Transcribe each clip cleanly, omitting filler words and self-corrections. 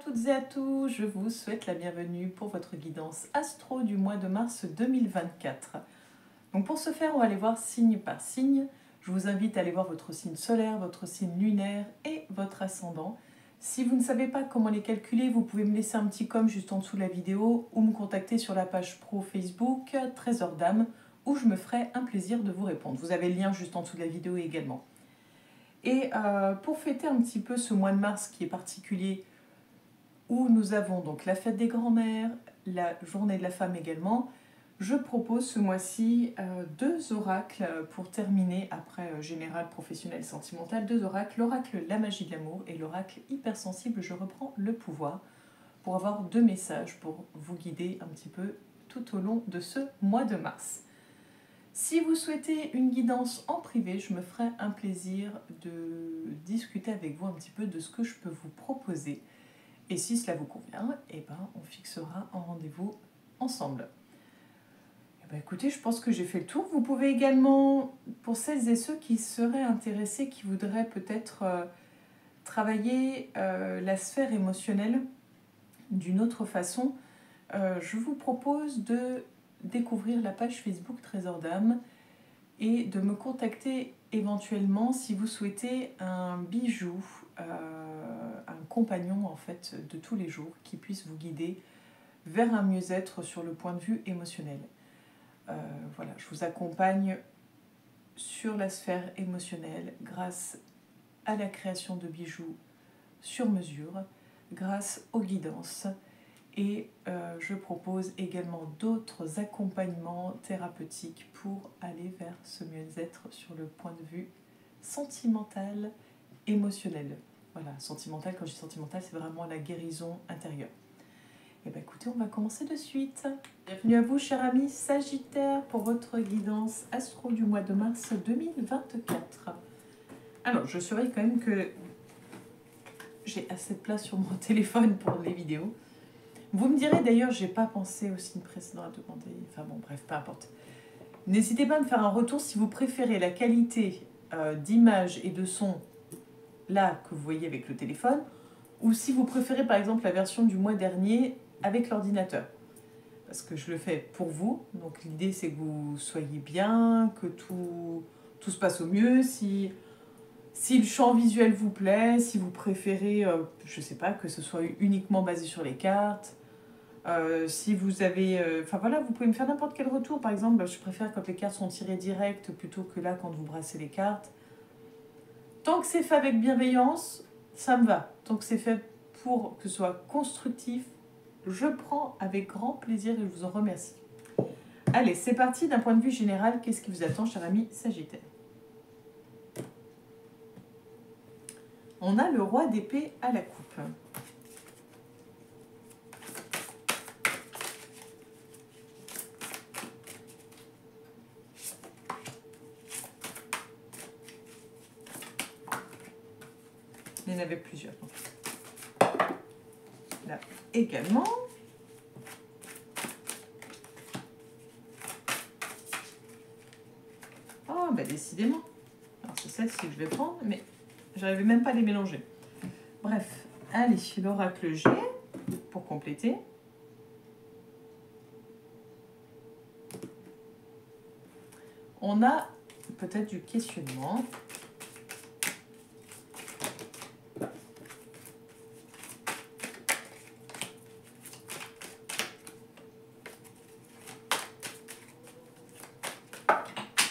À toutes et à tous, je vous souhaite la bienvenue pour votre guidance astro du mois de mars 2024. Donc pour ce faire, on va aller voir signe par signe. Je vous invite à aller voir votre signe solaire, votre signe lunaire et votre ascendant. Si vous ne savez pas comment les calculer, vous pouvez me laisser un petit com juste en dessous de la vidéo ou me contacter sur la page pro Facebook Trésor d'âme où je me ferai un plaisir de vous répondre. Vous avez le lien juste en dessous de la vidéo également. Et pour fêter un petit peu ce mois de mars qui est particulier, où nous avons donc la fête des grands-mères, la journée de la femme également, je propose ce mois-ci deux oracles pour terminer, après général, professionnel, sentimental, deux oracles, l'oracle La magie de l'amour et l'oracle hypersensible, je reprends le pouvoir, pour avoir deux messages pour vous guider un petit peu tout au long de ce mois de mars. Si vous souhaitez une guidance en privé, je me ferai un plaisir de discuter avec vous un petit peu de ce que je peux vous proposer. Et si cela vous convient, eh ben, on fixera un rendez-vous ensemble. Eh ben, écoutez, je pense que j'ai fait le tour. Vous pouvez également, pour celles et ceux qui seraient intéressés, qui voudraient peut-être travailler la sphère émotionnelle d'une autre façon, je vous propose de découvrir la page Facebook Trésor d'âme et de me contacter éventuellement si vous souhaitez un bijou, un compagnon en fait de tous les jours qui puisse vous guider vers un mieux-être sur le point de vue émotionnel. Voilà, je vous accompagne sur la sphère émotionnelle grâce à la création de bijoux sur mesure, grâce aux guidances. Et je propose également d'autres accompagnements thérapeutiques pour aller vers ce mieux-être sur le point de vue sentimental, émotionnel. Voilà, sentimental, quand je dis sentimental, c'est vraiment la guérison intérieure. Et bien écoutez, on va commencer de suite. Bienvenue à vous, chers amis Sagittaire, pour votre guidance astro du mois de mars 2024. Alors, je surveille quand même que j'ai assez de place sur mon téléphone pour les vidéos. Vous me direz d'ailleurs, j'ai pas pensé au signe précédent à demander, enfin bon bref, peu importe. N'hésitez pas à me faire un retour si vous préférez la qualité d'image et de son là que vous voyez avec le téléphone, ou si vous préférez par exemple la version du mois dernier avec l'ordinateur. Parce que je le fais pour vous, donc l'idée c'est que vous soyez bien, que tout se passe au mieux, si le champ visuel vous plaît, si vous préférez, je sais pas, que ce soit uniquement basé sur les cartes. Si vous avez... Enfin voilà, vous pouvez me faire n'importe quel retour. Par exemple, je préfère quand les cartes sont tirées direct plutôt que là quand vous brassez les cartes. Tant que c'est fait avec bienveillance, ça me va. Tant que c'est fait pour que ce soit constructif, je prends avec grand plaisir et je vous en remercie. Allez, c'est parti. D'un point de vue général, qu'est-ce qui vous attend, cher ami Sagittaire? On a le roi d'épée à la coupe. Il y en avait plusieurs. Là également. Oh, bah décidément. Alors c'est celle-ci que je vais prendre, mais j'arrivais même pas à les mélanger. Bref, allez, l'oracle G pour compléter. On a peut-être du questionnement.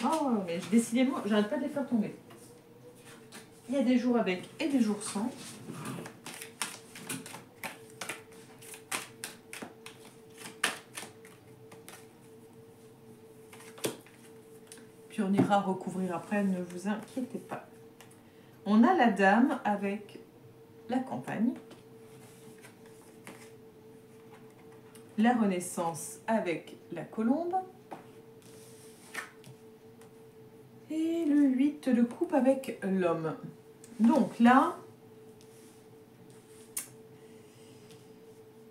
Oh, mais décidément, j'arrête pas de les faire tomber. Il y a des jours avec et des jours sans. Puis on ira recouvrir après, ne vous inquiétez pas. On a la dame avec la campagne. La renaissance avec la colombe. Et le 8 de coupe avec l'homme. Donc là,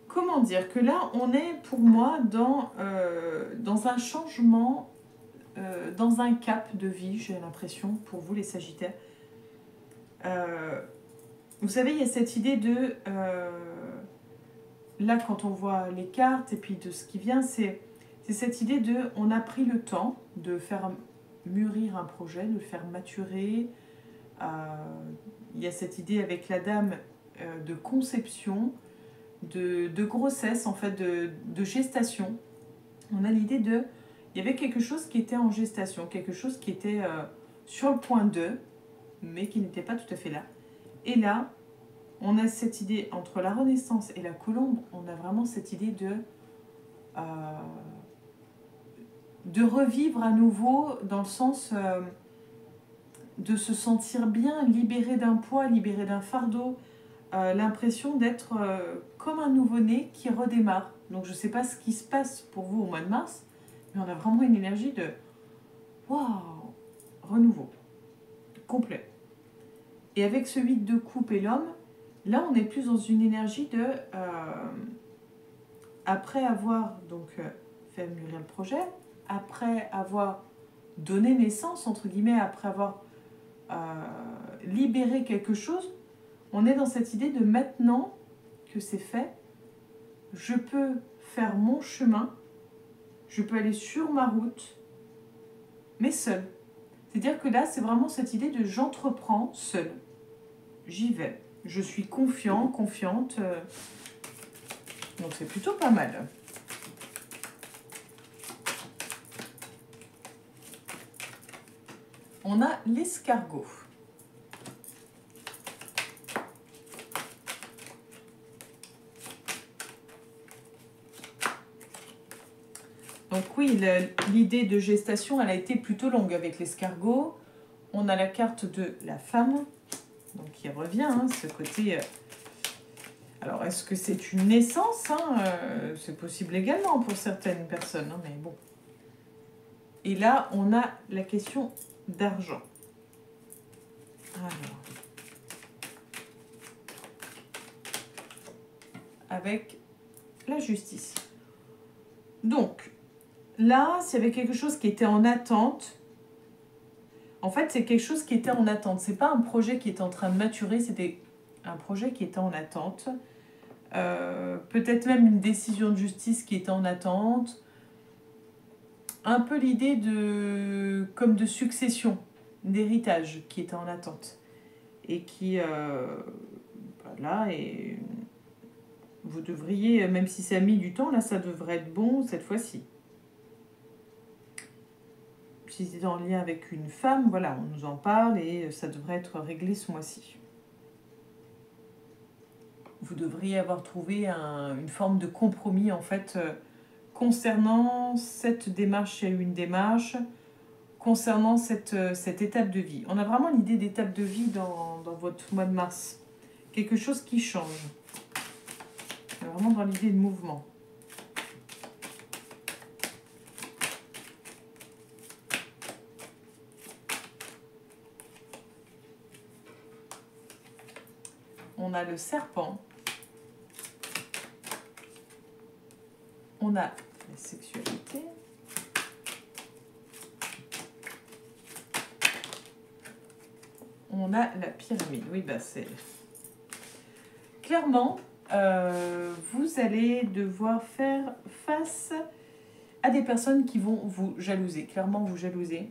comment dire que là, on est pour moi dans un changement, dans un cap de vie, j'ai l'impression, pour vous les Sagittaires. Vous savez, il y a cette idée de là, quand on voit les cartes et puis de ce qui vient, c'est cette idée de, on a pris le temps de faire mûrir un projet, de le faire maturer. Il y a cette idée avec la dame de conception, de grossesse, en fait, de gestation. On a l'idée de, il y avait quelque chose qui était en gestation, quelque chose qui était sur le point de, mais qui n'était pas tout à fait là. Et là, on a cette idée, entre la Renaissance et la Colombe, on a vraiment cette idée de revivre à nouveau, dans le sens de se sentir bien, libéré d'un poids, libéré d'un fardeau, l'impression d'être comme un nouveau-né qui redémarre. Donc je ne sais pas ce qui se passe pour vous au mois de mars, mais on a vraiment une énergie de waouh, renouveau, complet. Et avec ce 8 de coupe et l'homme, là on est plus dans une énergie de après avoir donc fait mûrir le projet, après avoir donné naissance, entre guillemets, après avoir libéré quelque chose, on est dans cette idée de maintenant que c'est fait, je peux faire mon chemin, je peux aller sur ma route, mais seul. C'est-à-dire que là, c'est vraiment cette idée de j'entreprends seul. J'y vais. Je suis confiant, confiante. Donc c'est plutôt pas mal. On a l'escargot. Donc oui, l'idée de gestation, elle a été plutôt longue avec l'escargot. On a la carte de la femme, donc qui revient, hein, ce côté... Alors, est-ce que c'est une naissance, hein, c'est possible également pour certaines personnes, hein, mais bon. Et là, on a la question d'argent. Alors... avec la justice. Donc, là, s'il y avait quelque chose qui était en attente, en fait, c'est quelque chose qui était en attente. C'est pas un projet qui est en train de maturer, c'était un projet qui était en attente. Peut-être même une décision de justice qui était en attente. Un peu l'idée de comme de succession, d'héritage qui était en attente. Et qui, voilà, et vous devriez, même si ça a mis du temps, là, ça devrait être bon cette fois-ci. Si c'est en lien avec une femme, voilà, on nous en parle et ça devrait être réglé ce mois-ci. Vous devriez avoir trouvé une forme de compromis, en fait, concernant cette démarche. Il y a eu une démarche concernant cette étape de vie. On a vraiment l'idée d'étape de vie dans votre mois de mars. Quelque chose qui change. On est vraiment dans l'idée de mouvement. On a le serpent. On a la sexualité. On a la pyramide. Oui, bah c'est... Clairement, vous allez devoir faire face à des personnes qui vont vous jalouser. Clairement, vous jalouser.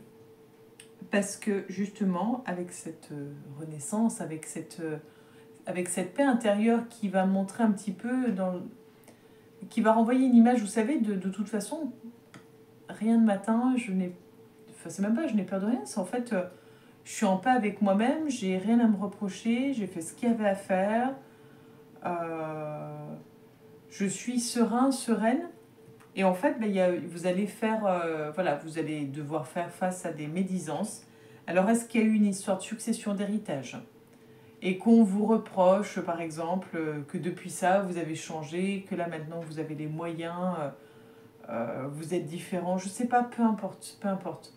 Parce que, justement, avec cette renaissance, avec cette paix intérieure qui va montrer un petit peu qui va renvoyer une image, vous savez, de toute façon, rien de matin, c'est même pas, je n'ai peur de rien, c'est en fait, je suis en paix avec moi-même, j'ai rien à me reprocher, j'ai fait ce qu'il y avait à faire, je suis serein, sereine, et en fait, vous allez voilà, vous allez devoir faire face à des médisances. Alors, est-ce qu'il y a eu une histoire de succession d'héritage ? Et qu'on vous reproche, par exemple, que depuis ça, vous avez changé, que là, maintenant, vous avez les moyens, vous êtes différent, je ne sais pas, peu importe, peu importe.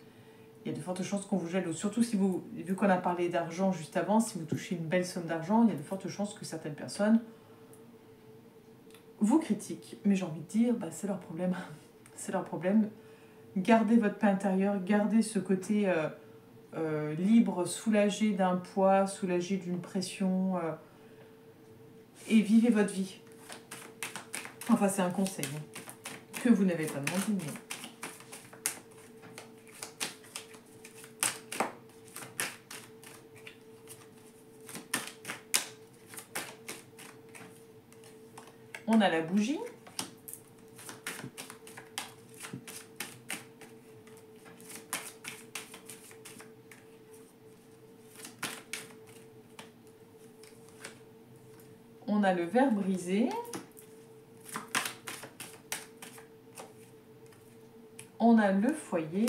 Il y a de fortes chances qu'on vous jalouse. Surtout si vous, vu qu'on a parlé d'argent juste avant, si vous touchez une belle somme d'argent, il y a de fortes chances que certaines personnes vous critiquent. Mais j'ai envie de dire, c'est leur problème. C'est leur problème. Gardez votre paix intérieure, gardez ce côté... libre, soulagé d'un poids, soulagé d'une pression, et vivez votre vie. Enfin, c'est un conseil hein, que vous n'avez pas demandé, mais... On a la bougie. On a le verre brisé. On a le foyer.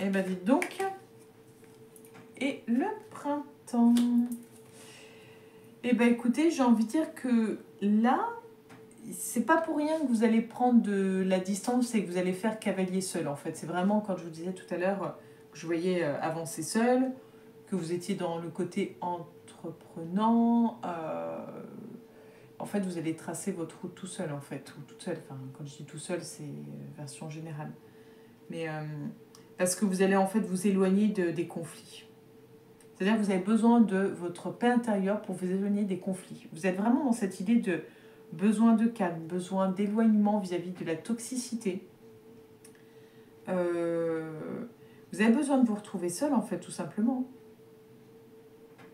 Et bien dites donc. Et le printemps. Et bien écoutez, j'ai envie de dire que là, c'est pas pour rien que vous allez prendre de la distance et que vous allez faire cavalier seul en fait. C'est vraiment, quand je vous disais tout à l'heure, que je voyais avancer seul, que vous étiez dans le côté entreprenant. En fait, vous allez tracer votre route tout seul en fait. Ou toute seule. Enfin, quand je dis tout seul, c'est version générale. Mais parce que vous allez en fait vous éloigner des conflits. C'est-à-dire que vous avez besoin de votre paix intérieure pour vous éloigner des conflits. Vous êtes vraiment dans cette idée de besoin de calme, besoin d'éloignement vis-à-vis de la toxicité. Vous avez besoin de vous retrouver seul, en fait, tout simplement.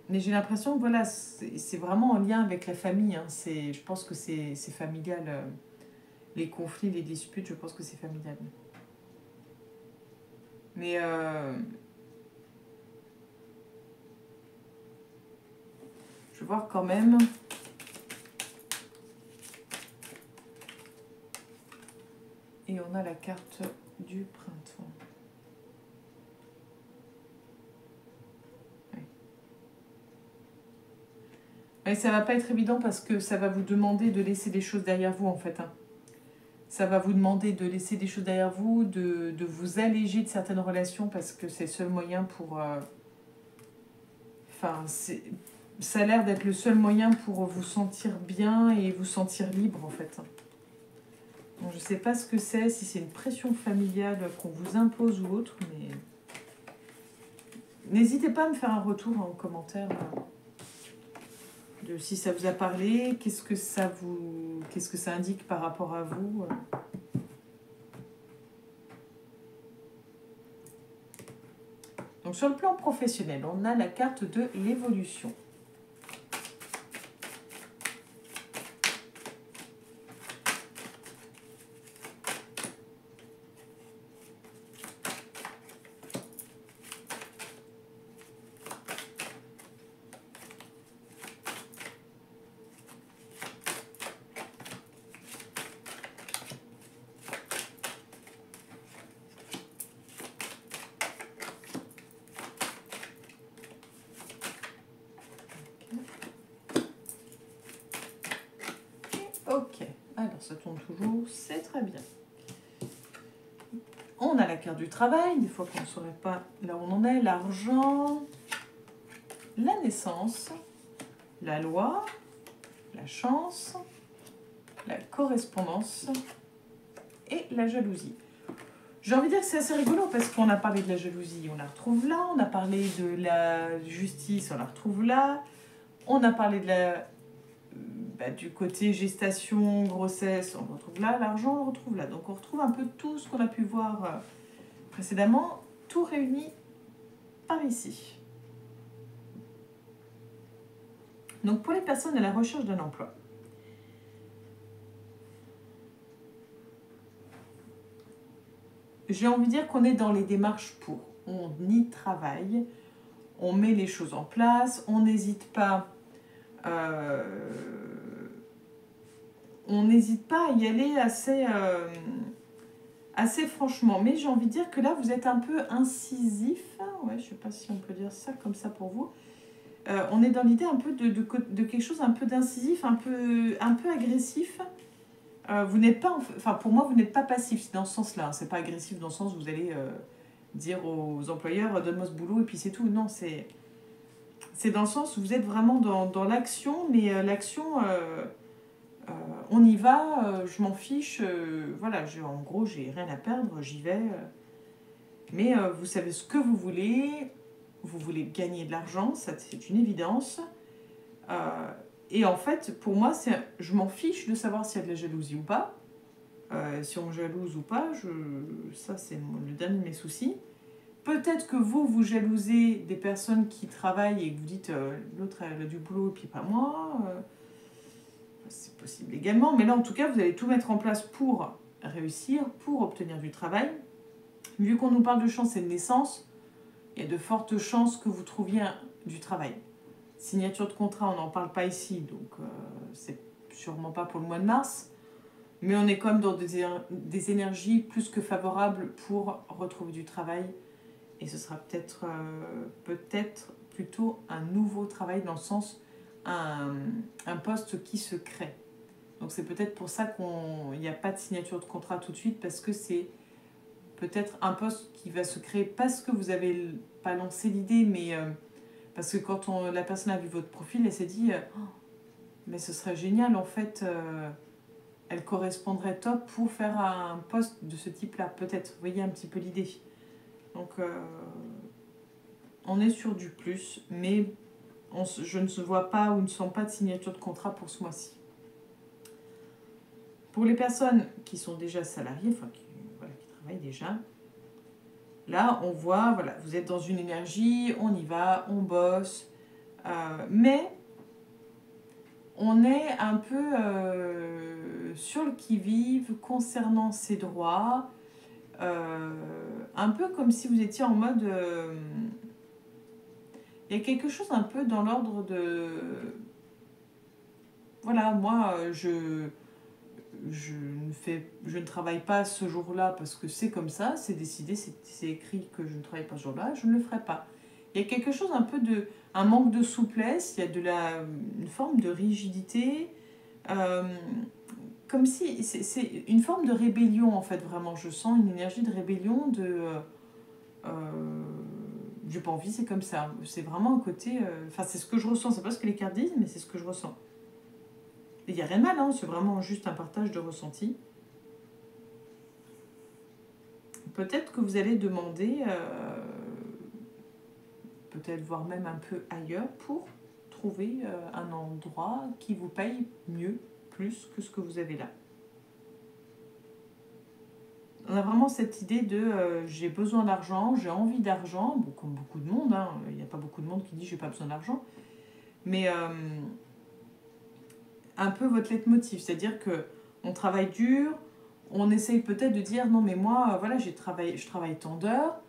Mais j'ai l'impression que voilà, c'est vraiment en lien avec la famille. Hein. Je pense que c'est familial. Les conflits, les disputes, je pense que c'est familial. Mais... je vais voir quand même... Et on a la carte du printemps. Oui. Et ça va pas être évident parce que ça va vous demander de laisser des choses derrière vous en fait. Hein. Ça va vous demander de laisser des choses derrière vous, de vous alléger de certaines relations parce que c'est le seul moyen pour... Enfin, ça a l'air d'être le seul moyen pour vous sentir bien et vous sentir libre en fait. Bon, je ne sais pas ce que c'est, si c'est une pression familiale qu'on vous impose ou autre, mais n'hésitez pas à me faire un retour en commentaire de si ça vous a parlé, qu'est-ce que ça indique par rapport à vous. Donc sur le plan professionnel, on a la carte de l'évolution. Ok, alors ça tourne toujours, c'est très bien. On a la carte du travail, des fois qu'on ne saurait pas là où on en est, l'argent, la naissance, la loi, la chance, la correspondance et la jalousie. J'ai envie de dire que c'est assez rigolo parce qu'on a parlé de la jalousie, on la retrouve là, on a parlé de la justice, on la retrouve là, on a parlé de du côté gestation, grossesse, on le retrouve là, l'argent, on le retrouve là. Donc on retrouve un peu tout ce qu'on a pu voir précédemment, tout réuni par ici. Donc pour les personnes à la recherche d'un emploi, j'ai envie de dire qu'on est dans les démarches pour. On y travaille, on met les choses en place, on n'hésite pas... on n'hésite pas à y aller assez franchement. Mais j'ai envie de dire que là, vous êtes un peu incisif. Ouais, je ne sais pas si on peut dire ça comme ça pour vous. On est dans l'idée un peu de quelque chose un peu d'incisif, un peu agressif. Vous n'êtes pas, enfin pour moi, vous n'êtes pas passif, c'est dans ce sens-là. Hein. C'est pas agressif dans le sens où vous allez dire aux employeurs, donne-moi ce boulot et puis c'est tout. Non, c'est dans le sens où vous êtes vraiment dans l'action, mais l'action... on y va, je m'en fiche, voilà, en gros, j'ai rien à perdre, j'y vais. Mais vous savez ce que vous voulez gagner de l'argent, ça c'est une évidence. Et en fait, pour moi, je m'en fiche de savoir s'il y a de la jalousie ou pas. Si on me jalouse ou pas, ça c'est le dernier de mes soucis. Peut-être que vous jalousez des personnes qui travaillent et que vous dites l'autre elle a du boulot et puis pas moi. C'est possible également, mais là en tout cas vous allez tout mettre en place pour réussir, pour obtenir du travail. Vu qu'on nous parle de chance et de naissance, il y a de fortes chances que vous trouviez du travail. Signature de contrat, on n'en parle pas ici, donc c'est sûrement pas pour le mois de mars. Mais on est quand même dans des énergies plus que favorables pour retrouver du travail. Et ce sera peut-être plutôt un nouveau travail dans le sens un poste qui se crée. Donc c'est peut-être pour ça qu'il n'y a pas de signature de contrat tout de suite, parce que c'est peut-être un poste qui va se créer parce que vous n'avez pas lancé l'idée, mais parce que quand la personne a vu votre profil, elle s'est dit oh, mais ce serait génial en fait, elle correspondrait top pour faire un poste de ce type-là, peut-être. Vous voyez un petit peu l'idée. Donc on est sur du plus, mais je ne vois pas ou ne sens pas de signature de contrat pour ce mois-ci. Pour les personnes qui sont déjà salariées, enfin qui travaillent déjà, là on voit, voilà, vous êtes dans une énergie, on y va, on bosse, mais on est un peu sur le qui-vive concernant ses droits, un peu comme si vous étiez en mode... il y a quelque chose un peu dans l'ordre de... Voilà, moi, je ne travaille pas ce jour-là parce que c'est comme ça, c'est décidé, c'est écrit que je ne travaille pas ce jour-là, je ne le ferai pas. Il y a quelque chose un peu de... un manque de souplesse, il y a une forme de rigidité, comme si... c'est une forme de rébellion, en fait, vraiment. Je sens une énergie de rébellion, j'ai pas envie, c'est comme ça. C'est vraiment un côté... Enfin, c'est ce que je ressens. C'est pas ce que les cartes disent, mais c'est ce que je ressens. Il n'y a rien de mal, hein, c'est vraiment juste un partage de ressenti. Peut-être que vous allez demander, peut-être voire même un peu ailleurs, pour trouver un endroit qui vous paye mieux, plus que ce que vous avez là. On a vraiment cette idée de j'ai besoin d'argent, j'ai envie d'argent, bon, comme beaucoup de monde, hein, il n'y a pas beaucoup de monde qui dit j'ai pas besoin d'argent, mais un peu votre leitmotiv, c'est-à-dire que on travaille dur, on essaye peut-être de dire non mais moi voilà je travaille tant d'heures,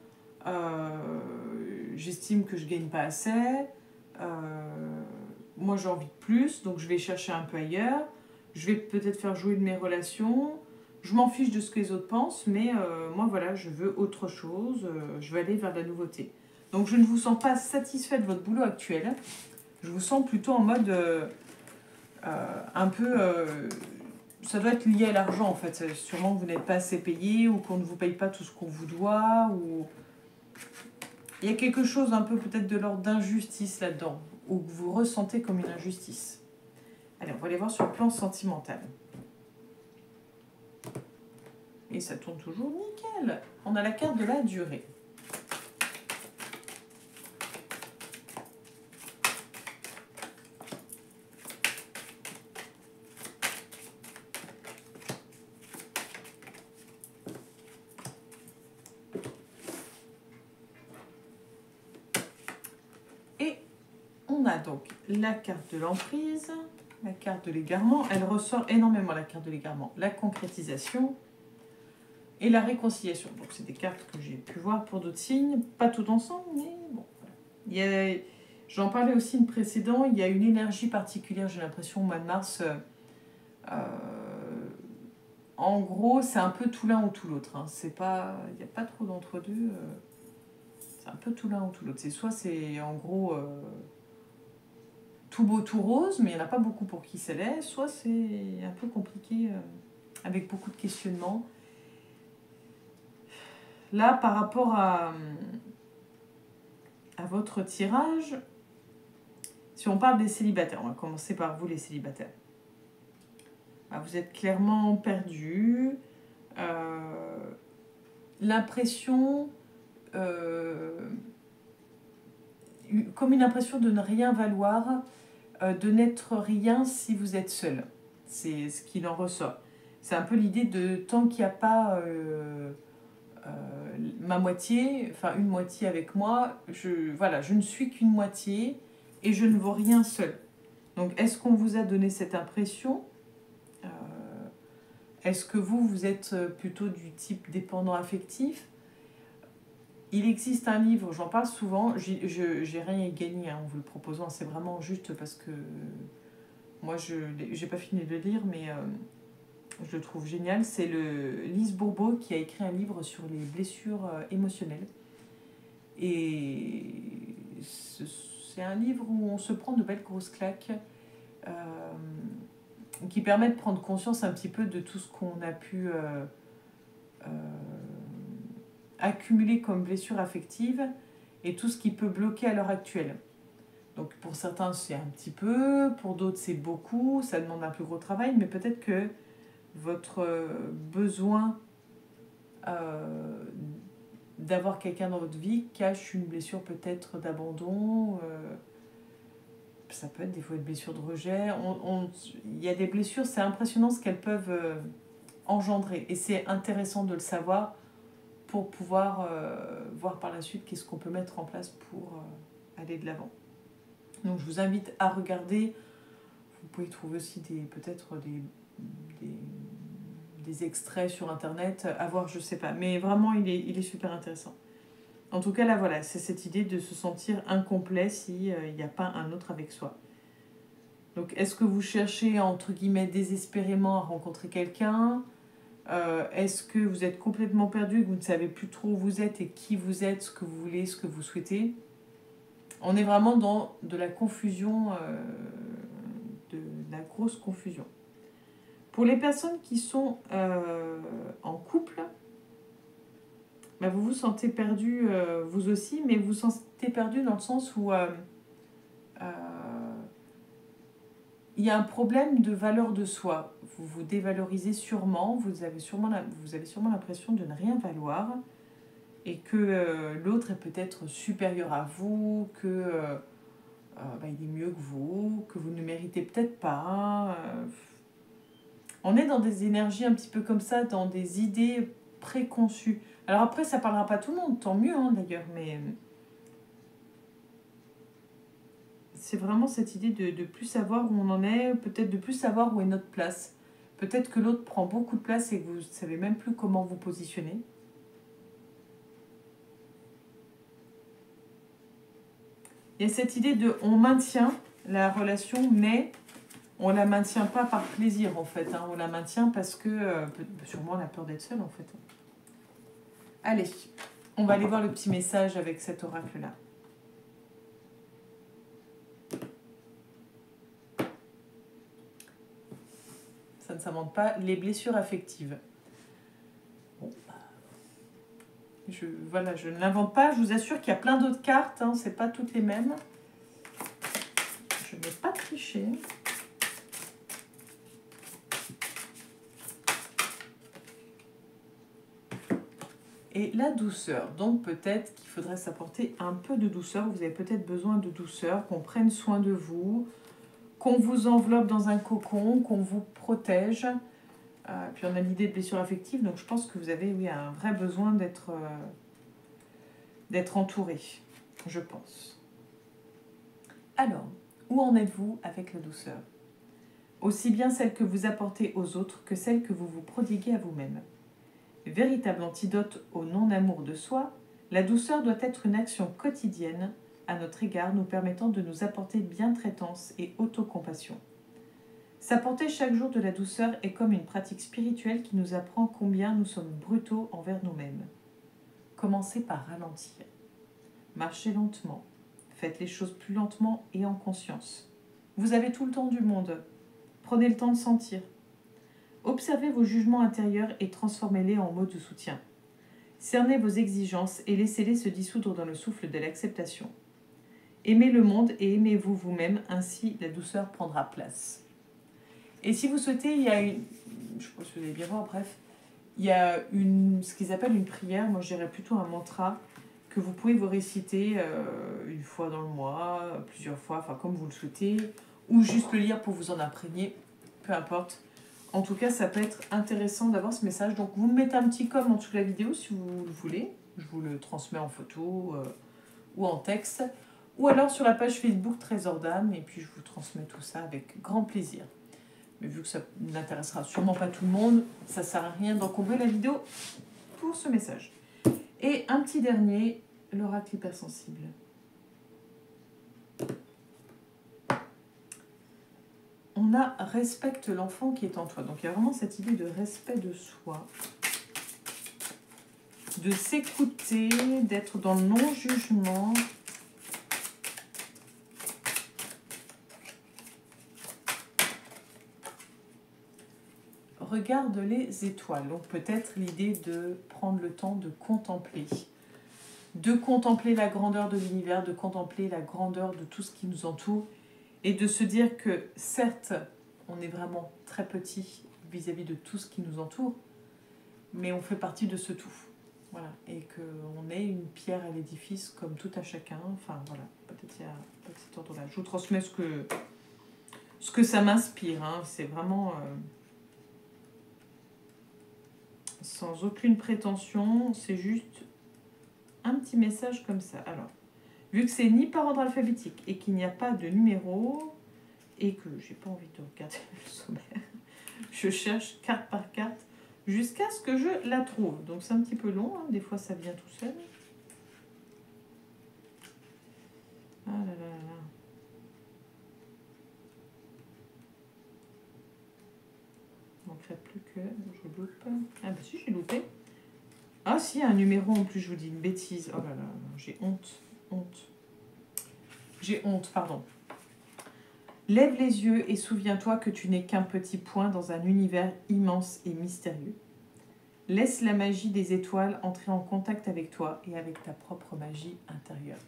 j'estime que je gagne pas assez, moi j'ai envie de plus, donc je vais chercher un peu ailleurs, je vais peut-être faire jouer de mes relations, je m'en fiche de ce que les autres pensent, mais moi voilà je veux autre chose, je veux aller vers de la nouveauté. Donc je ne vous sens pas satisfait de votre boulot actuel, je vous sens plutôt en mode un peu... ça doit être lié à l'argent en fait. Sûrement que vous n'êtes pas assez payé ou qu'on ne vous paye pas tout ce qu'on vous doit. Ou... il y a quelque chose un peu peut-être de l'ordre d'injustice là-dedans, ou que vous ressentez comme une injustice. Allez, on va aller voir sur le plan sentimental. Et ça tourne toujours nickel. On a la carte de la durée. On a donc la carte de l'emprise, la carte de l'égarement. Elle ressort énormément, la carte de l'égarement. La concrétisation et la réconciliation. Donc, c'est des cartes que j'ai pu voir pour d'autres signes. Pas tout ensemble, mais bon. J'en parlais aussi une précédent. Il y a une énergie particulière, j'ai l'impression, au mois de mars. En gros, c'est un peu tout l'un ou tout l'autre. Hein. Il n'y a pas trop d'entre-deux. C'est un peu tout l'un ou tout l'autre. Soit c'est en gros... tout beau, tout rose, mais il n'y en a pas beaucoup pour qui c'est l'est, soit c'est un peu compliqué, avec beaucoup de questionnements. Là, par rapport à votre tirage, si on parle des célibataires, on va commencer par vous les célibataires. Vous êtes clairement perdus, l'impression... comme une impression de ne rien valoir, de n'être rien si vous êtes seul. C'est ce qu'il en ressort. C'est un peu l'idée de tant qu'il n'y a pas ma moitié, enfin une moitié avec moi, voilà, je ne suis qu'une moitié et je ne vaux rien seul. Donc est-ce qu'on vous a donné cette impression? Est-ce que vous êtes plutôt du type dépendant affectif? Il existe un livre, j'en parle souvent, j'ai rien gagné en vous le proposant, c'est vraiment juste parce que moi je n'ai pas fini de le lire, mais je le trouve génial. C'est Lise Bourbeau qui a écrit un livre sur les blessures émotionnelles. Et c'est un livre où on se prend de belles grosses claques qui permet de prendre conscience un petit peu de tout ce qu'on a pu accumuler comme blessure affective et tout ce qui peut bloquer à l'heure actuelle. Donc pour certains c'est un petit peu, pour d'autres c'est beaucoup, ça demande un plus gros travail, mais peut-être que votre besoin d'avoir quelqu'un dans votre vie cache une blessure peut-être d'abandon, ça peut être des fois une blessure de rejet. Il y a des blessures, c'est impressionnant ce qu'elles peuvent engendrer et c'est intéressant de le savoir pour pouvoir voir par la suite qu'est-ce qu'on peut mettre en place pour aller de l'avant. Donc je vous invite à regarder, vous pouvez trouver aussi peut-être des extraits sur internet, à voir, je sais pas, mais vraiment il est super intéressant. En tout cas là voilà, c'est cette idée de se sentir incomplet s'il n'y a pas un autre avec soi. Donc est-ce que vous cherchez entre guillemets désespérément à rencontrer quelqu'un? Est-ce que vous êtes complètement perdu, que vous ne savez plus trop où vous êtes et qui vous êtes, ce que vous voulez, ce que vous souhaitez? On est vraiment dans de la confusion, de la grosse confusion. Pour les personnes qui sont en couple, bah vous vous sentez perdu vous aussi, mais vous vous sentez perdu dans le sens où il y a un problème de valeur de soi. Vous vous dévalorisez sûrement, vous avez sûrement l'impression de ne rien valoir et que l'autre est peut-être supérieur à vous, que il est mieux que vous ne méritez peut-être pas. On est dans des énergies un petit peu comme ça, dans des idées préconçues. Alors après, ça parlera pas à tout le monde, tant mieux d'ailleurs, mais c'est vraiment cette idée de plus savoir où on en est, peut-être de plus savoir où est notre place. Peut-être que l'autre prend beaucoup de place et que vous ne savez même plus comment vous positionner. Il y a cette idée de on maintient la relation, mais on la maintient pas par plaisir en fait. On la maintient parce que sûrement on a peur d'être seul en fait. Allez, on va aller voir le petit message avec cet oracle-là. Ça ne s'invente pas. Les blessures affectives. Bon, je ne l'invente pas. Je vous assure qu'il y a plein d'autres cartes. C'est pas toutes les mêmes. Je ne vais pas tricher. Et la douceur. Donc peut-être qu'il faudrait s'apporter un peu de douceur. Vous avez peut-être besoin de douceur, qu'on prenne soin de vous, qu'on vous enveloppe dans un cocon, qu'on vous protège. Puis on a l'idée de blessure affective, donc je pense que vous avez un vrai besoin d'être entouré, je pense. Alors, où en êtes-vous avec la douceur? Aussi bien celle que vous apportez aux autres que celle que vous vous prodiguez à vous-même. Véritable antidote au non-amour de soi, la douceur doit être une action quotidienne à notre égard, nous permettant de nous apporter bientraitance et autocompassion. S'apporter chaque jour de la douceur est comme une pratique spirituelle qui nous apprend combien nous sommes brutaux envers nous-mêmes. Commencez par ralentir. Marchez lentement. Faites les choses plus lentement et en conscience. Vous avez tout le temps du monde. Prenez le temps de sentir. Observez vos jugements intérieurs et transformez-les en mots de soutien. Cernez vos exigences et laissez-les se dissoudre dans le souffle de l'acceptation. Aimez le monde et aimez-vous vous-même, ainsi la douceur prendra place. Et si vous souhaitez, il y a une... Je pense que vous allez bien voir, bref. Il y a ce qu'ils appellent une prière, moi je dirais plutôt un mantra, que vous pouvez vous réciter une fois dans le mois, plusieurs fois, enfin comme vous le souhaitez, ou juste le lire pour vous en imprégner, peu importe. En tout cas, ça peut être intéressant d'avoir ce message. Donc, vous me mettez un petit com en dessous de la vidéo si vous le voulez. Je vous le transmets en photo ou en texte. Ou alors sur la page Facebook Trésor d'âme. Et puis, je vous transmets tout ça avec grand plaisir. Mais vu que ça n'intéressera sûrement pas tout le monde, ça ne sert à rien d'encombrer la vidéo pour ce message. Et un petit dernier, l'oracle hypersensible. On a respecte l'enfant qui est en toi. Donc il y a vraiment cette idée de respect de soi, de s'écouter, d'être dans le non-jugement. Regarde les étoiles. Donc peut-être l'idée de prendre le temps de contempler la grandeur de l'univers, de contempler la grandeur de tout ce qui nous entoure et de se dire que certes, on est vraiment très petit vis-à-vis de tout ce qui nous entoure, mais on fait partie de ce tout. Voilà. Et qu'on est une pierre à l'édifice comme tout à chacun. Enfin voilà, peut-être il y a cet ordre-là. Je vous transmets ce que ça m'inspire. Hein. C'est vraiment sans aucune prétention, c'est juste un petit message comme ça. Alors, vu que c'est ni par ordre alphabétique et qu'il n'y a pas de numéro et que j'ai pas envie de regarder le sommaire, je cherche carte par carte jusqu'à ce que je la trouve. Donc c'est un petit peu long, hein. Des fois ça vient tout seul. Ah là là là. Il ne manquerait plus que je loupe. Ah bah si, j'ai loupé. Ah si, il y a un numéro en plus, je vous dis une bêtise. Oh là là, j'ai honte. J'ai honte, pardon. Lève les yeux et souviens-toi que tu n'es qu'un petit point dans un univers immense et mystérieux. Laisse la magie des étoiles entrer en contact avec toi et avec ta propre magie intérieure.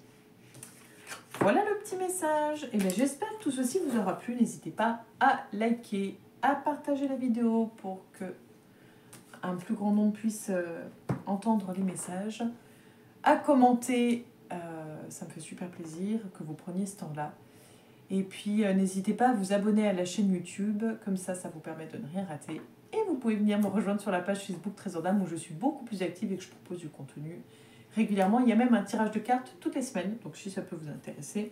Voilà le petit message. Et bien j'espère que tout ceci vous aura plu. N'hésitez pas à liker, à partager la vidéo pour que un plus grand nombre puisse entendre les messages, à commenter, ça me fait super plaisir que vous preniez ce temps-là. Et puis n'hésitez pas à vous abonner à la chaîne YouTube, comme ça vous permet de ne rien rater. Et vous pouvez venir me rejoindre sur la page Facebook Trésor d'âme où je suis beaucoup plus active et que je propose du contenu régulièrement. Il y a même un tirage de cartes toutes les semaines, donc si ça peut vous intéresser,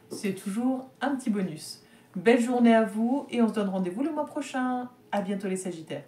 c'est toujours un petit bonus. Belle journée à vous et on se donne rendez-vous le mois prochain. À bientôt les Sagittaires.